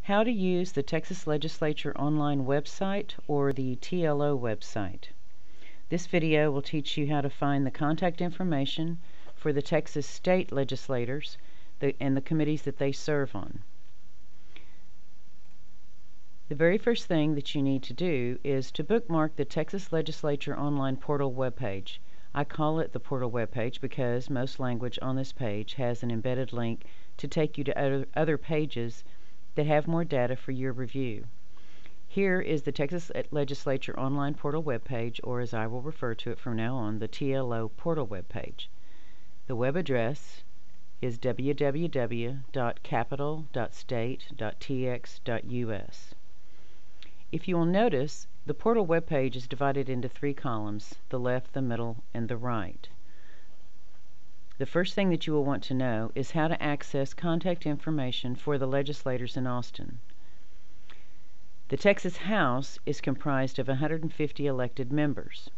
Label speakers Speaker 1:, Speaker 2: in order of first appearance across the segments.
Speaker 1: How to use the Texas Legislature online website or the TLO website. This video will teach you how to find the contact information for the Texas state legislators and the committees that they serve on. The very first thing that you need to do is to bookmark the Texas Legislature online portal webpage. I call it the portal webpage because most language on this page has an embedded link to take you to other pages that have more data for your review. Here is the Texas Legislature online portal webpage, or as I will refer to it from now on, the TLO portal webpage. The web address is www.capitol.state.tx.us. If you will notice, the portal webpage is divided into three columns: the left, the middle, and the right. The first thing that you will want to know is how to access contact information for the legislators in Austin. The Texas House is comprised of 150 elected members.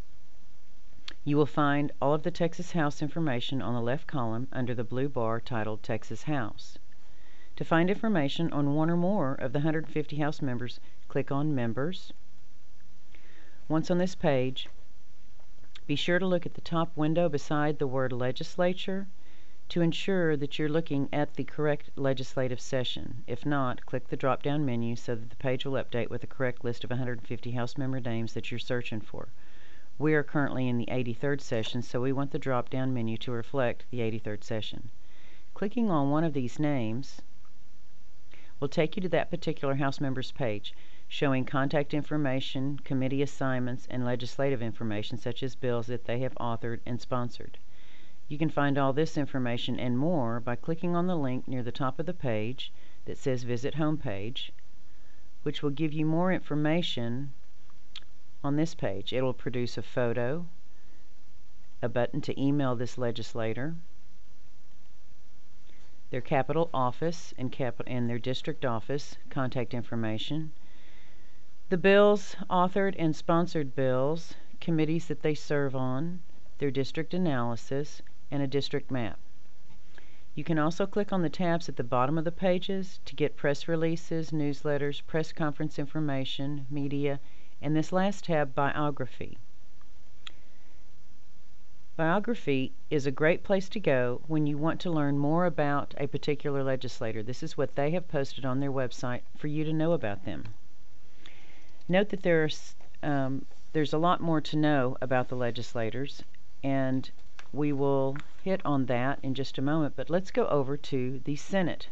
Speaker 1: You will find all of the Texas House information on the left column under the blue bar titled Texas House. To find information on one or more of the 150 House members, click on Members. Once on this page, be sure to look at the top window beside the word Legislature to ensure that you're looking at the correct legislative session. If not, click the drop-down menu so that the page will update with the correct list of 150 House member names that you're searching for. We are currently in the 83rd session, so we want the drop-down menu to reflect the 83rd session. Clicking on one of these names will take you to that particular House member's page, showing contact information, committee assignments, and legislative information such as bills that they have authored and sponsored. You can find all this information and more by clicking on the link near the top of the page that says Visit Homepage, which will give you more information on this page. It will produce a photo, a button to email this legislator, their capital office and their district office contact information, the bills authored and sponsored bills, committees that they serve on, their district analysis, and a district map. You can also click on the tabs at the bottom of the pages to get press releases, newsletters, press conference information, media, and this last tab, Biography. Biography is a great place to go when you want to learn more about a particular legislator. This is what they have posted on their website for you to know about them. Note that there's a lot more to know about the legislators, and we will hit on that in just a moment, but let's go over to the Senate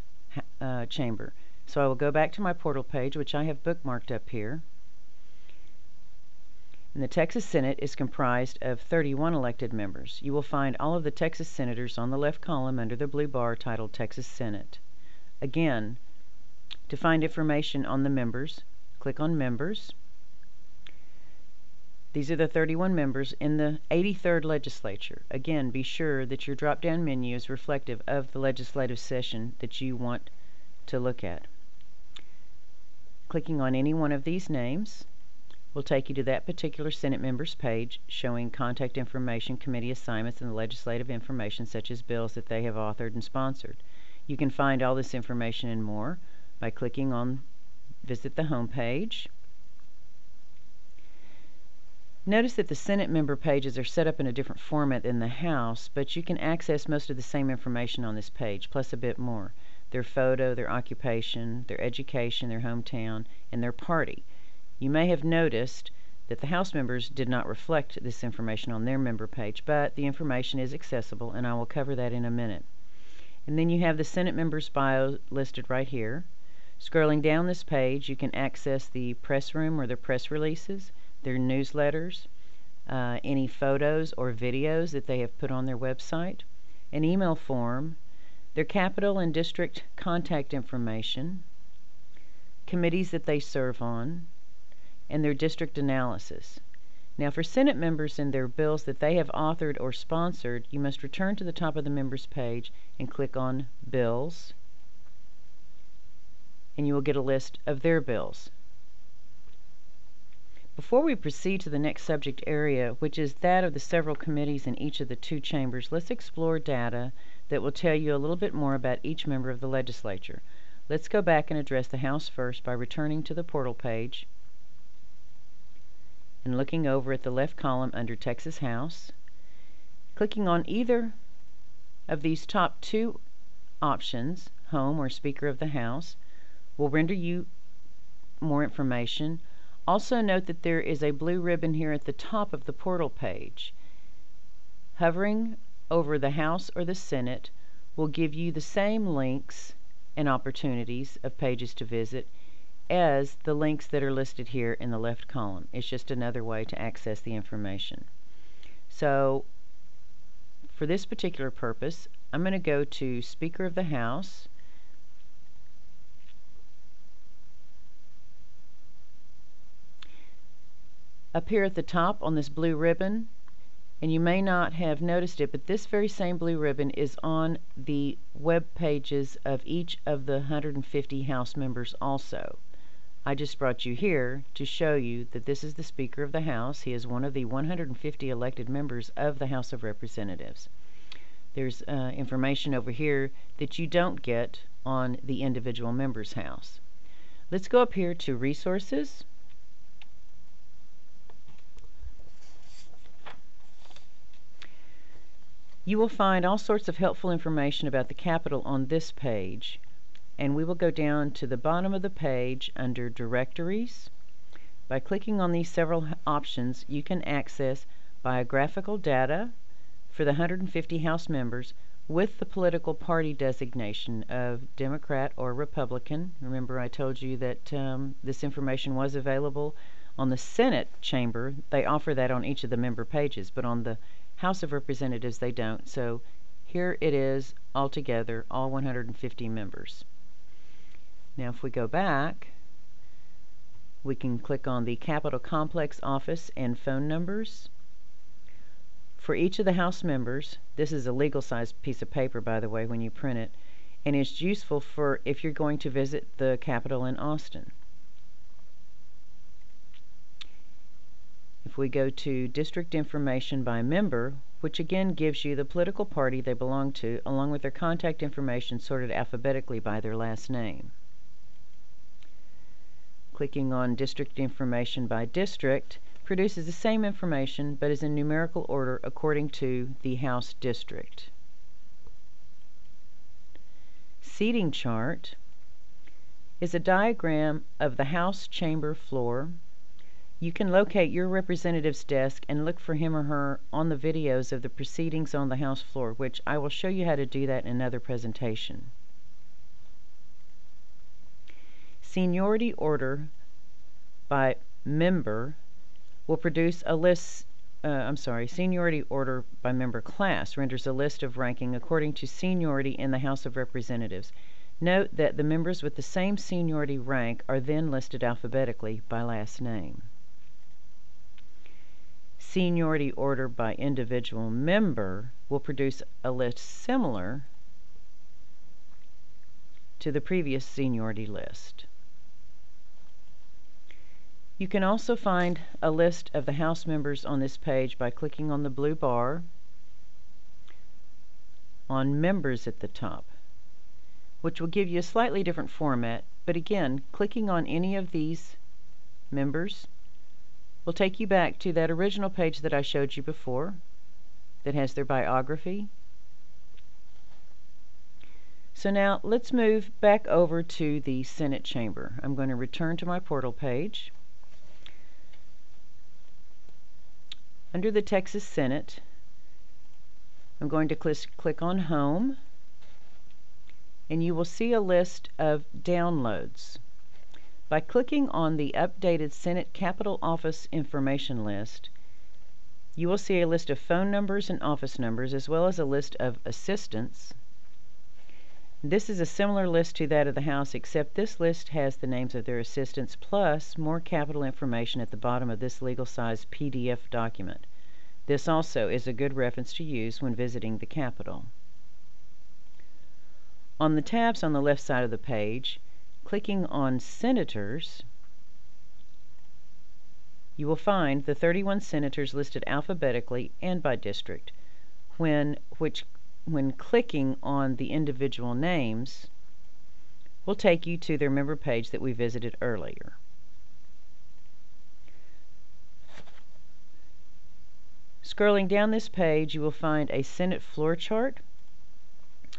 Speaker 1: chamber. So I will go back to my portal page, which I have bookmarked up here. And the Texas Senate is comprised of 31 elected members. You will find all of the Texas senators on the left column under the blue bar titled Texas Senate. Again, to find information on the members, click on Members. These are the 31 members in the 83rd legislature. Again, be sure that your drop-down menu is reflective of the legislative session that you want to look at. Clicking on any one of these names will take you to that particular Senate member's page showing contact information, committee assignments, and the legislative information such as bills that they have authored and sponsored. You can find all this information and more by clicking on Visit the Home page. Notice that the Senate member pages are set up in a different format than the House, but you can access most of the same information on this page, plus a bit more. Their photo, their occupation, their education, their hometown, and their party. You may have noticed that the House members did not reflect this information on their member page, but the information is accessible, and I will cover that in a minute. And then you have the Senate members' bio listed right here. Scrolling down this page, you can access the press room or their press releases, their newsletters, any photos or videos that they have put on their website, an email form, their capital and district contact information, committees that they serve on, and their district analysis. Now, for Senate members and their bills that they have authored or sponsored, you must return to the top of the members page and click on Bills, and you will get a list of their bills. Before we proceed to the next subject area, which is that of the several committees in each of the two chambers, let's explore data that will tell you a little bit more about each member of the legislature. Let's go back and address the House first by returning to the portal page and looking over at the left column under Texas House. Clicking on either of these top two options, Home or Speaker of the House, will render you more information. Also note that there is a blue ribbon here at the top of the portal page. Hovering over the House or the Senate will give you the same links and opportunities of pages to visit as the links that are listed here in the left column. It's just another way to access the information. So for this particular purpose, I'm going to go to Speaker of the House. Up here at the top on this blue ribbon, and you may not have noticed it, but this very same blue ribbon is on the web pages of each of the 150 House members also. I just brought you here to show you that this is the Speaker of the House. He is one of the 150 elected members of the House of Representatives. There's information over here that you don't get on the individual member's house. Let's go up here to Resources. You will find all sorts of helpful information about the Capitol on this page, and we will go down to the bottom of the page under Directories. By clicking on these several options, you can access biographical data for the 150 House members with the political party designation of Democrat or Republican. Remember, I told you that this information was available on the Senate chamber. They offer that on each of the member pages, but on the House of Representatives they don't. So here it is altogether, all 150 members. Now if we go back, we can click on the Capitol Complex office and phone numbers. For each of the House members, this is a legal size piece of paper, by the way, when you print it, and it's useful for if you're going to visit the Capitol in Austin. If we go to District Information by Member, which again gives you the political party they belong to, along with their contact information sorted alphabetically by their last name. Clicking on District Information by District produces the same information, but is in numerical order according to the House district. Seating chart is a diagram of the House chamber floor. You can locate your representative's desk and look for him or her on the videos of the proceedings on the House floor, which I will show you how to do that in another presentation. Seniority order by member will produce a list, seniority order by member class renders a list of ranking according to seniority in the House of Representatives. Note that the members with the same seniority rank are then listed alphabetically by last name. Seniority order by individual member will produce a list similar to the previous seniority list. You can also find a list of the House members on this page by clicking on the blue bar on Members at the top, which will give you a slightly different format, but again, clicking on any of these members will take you back to that original page that I showed you before that has their biography. So now let's move back over to the Senate chamber. I'm going to return to my portal page. Under the Texas Senate, I'm going to click on Home, and you will see a list of downloads. By clicking on the updated Senate Capitol Office Information List, you will see a list of phone numbers and office numbers, as well as a list of assistants. This is a similar list to that of the House, except this list has the names of their assistants, plus more Capitol information at the bottom of this legal-size PDF document. This also is a good reference to use when visiting the Capitol. On the tabs on the left side of the page, clicking on Senators, you will find the 31 senators listed alphabetically and by district. When clicking on the individual names, will take you to their member page that we visited earlier. Scrolling down this page, you will find a Senate floor chart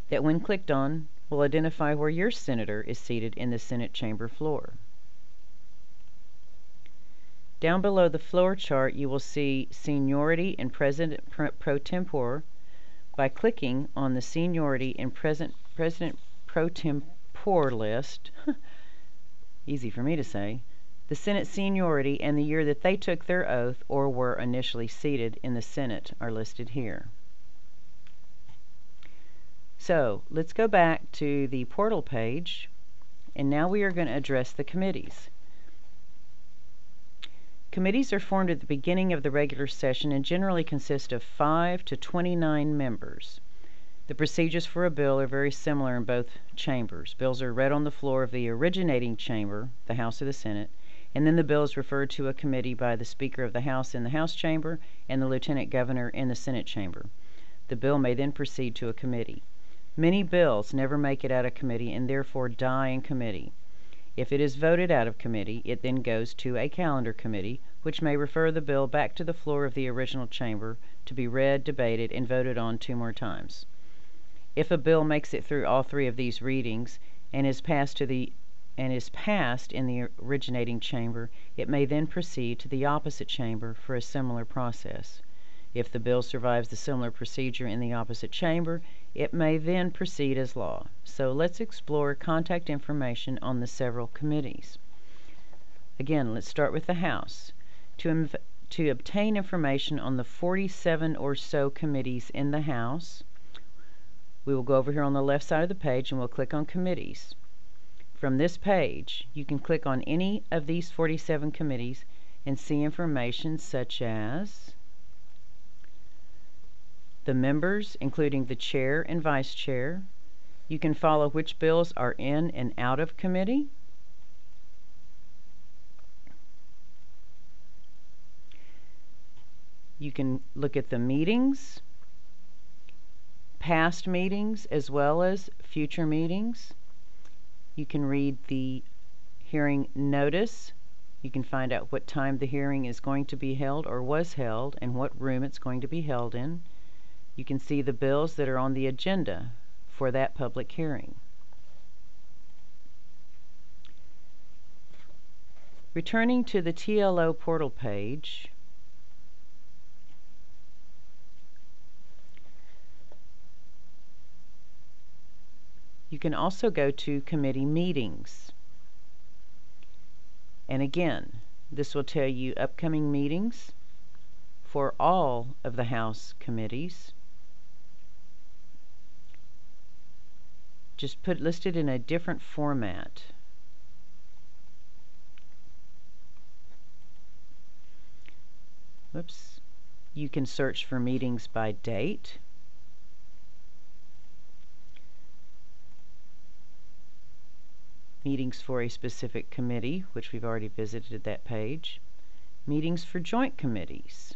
Speaker 1: that, when clicked on, will identify where your senator is seated in the Senate chamber floor. Down below the floor chart, you will see seniority and President pro tempore. By clicking on the seniority and President pro tempore list, easy for me to say, the Senate seniority and the year that they took their oath or were initially seated in the Senate are listed here. So let's go back to the portal page, and now we are going to address the committees. Committees are formed at the beginning of the regular session and generally consist of 5 to 29 members. The procedures for a bill are very similar in both chambers. Bills are read on the floor of the originating chamber, the House or the Senate, and then the bill is referred to a committee by the Speaker of the House in the House chamber and the Lieutenant Governor in the Senate chamber. The bill may then proceed to a committee. Many bills never make it out of committee and therefore die in committee. If it is voted out of committee, it then goes to a calendar committee, which may refer the bill back to the floor of the original chamber to be read, debated, and voted on 2 more times. If a bill makes it through all 3 of these readings and is passed in the originating chamber, it may then proceed to the opposite chamber for a similar process. If the bill survives the similar procedure in the opposite chamber, it may then proceed as law. So let's explore contact information on the several committees. Again, let's start with the House. To obtain information on the 47 or so committees in the House, we will go over here on the left side of the page and we'll click on Committees. From this page, you can click on any of these 47 committees and see information such as the members, including the chair and vice chair. You can follow which bills are in and out of committee. You can look at the meetings, past meetings as well as future meetings. You can read the hearing notice. You can find out what time the hearing is going to be held or was held and what room it's going to be held in. You can see the bills that are on the agenda for that public hearing. Returning to the TLO portal page, you can also go to committee meetings. And again, this will tell you upcoming meetings for all of the House committees. Just listed in a different format. Whoops. You can search for meetings by date. Meetings for a specific committee, which we've already visited that page. Meetings for joint committees.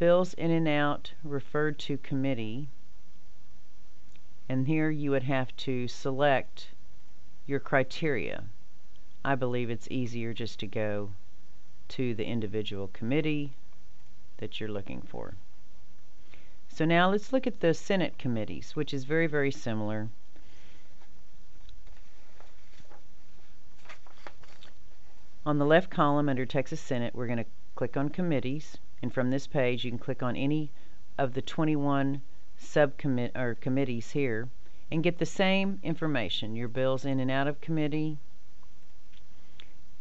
Speaker 1: Bills in and out referred to committee. And here you would have to select your criteria. I believe it's easier just to go to the individual committee that you're looking for. So now let's look at the Senate committees, which is very, very similar. On the left column under Texas Senate, we're going to click on Committees, and from this page you can click on any of the 21 committees here and get the same information: your bills in and out of committee,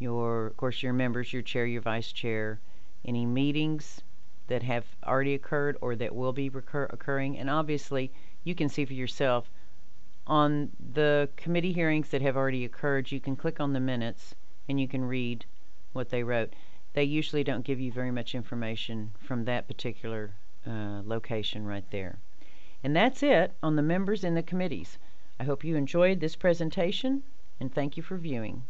Speaker 1: of course your members, your chair, your vice chair, any meetings that have already occurred or that will be occurring, and obviously you can see for yourself on the committee hearings that have already occurred. You can click on the minutes and you can read what they wrote. They usually don't give you very much information from that particular location right there. And that's it on the members in the committees. I hope you enjoyed this presentation, and thank you for viewing.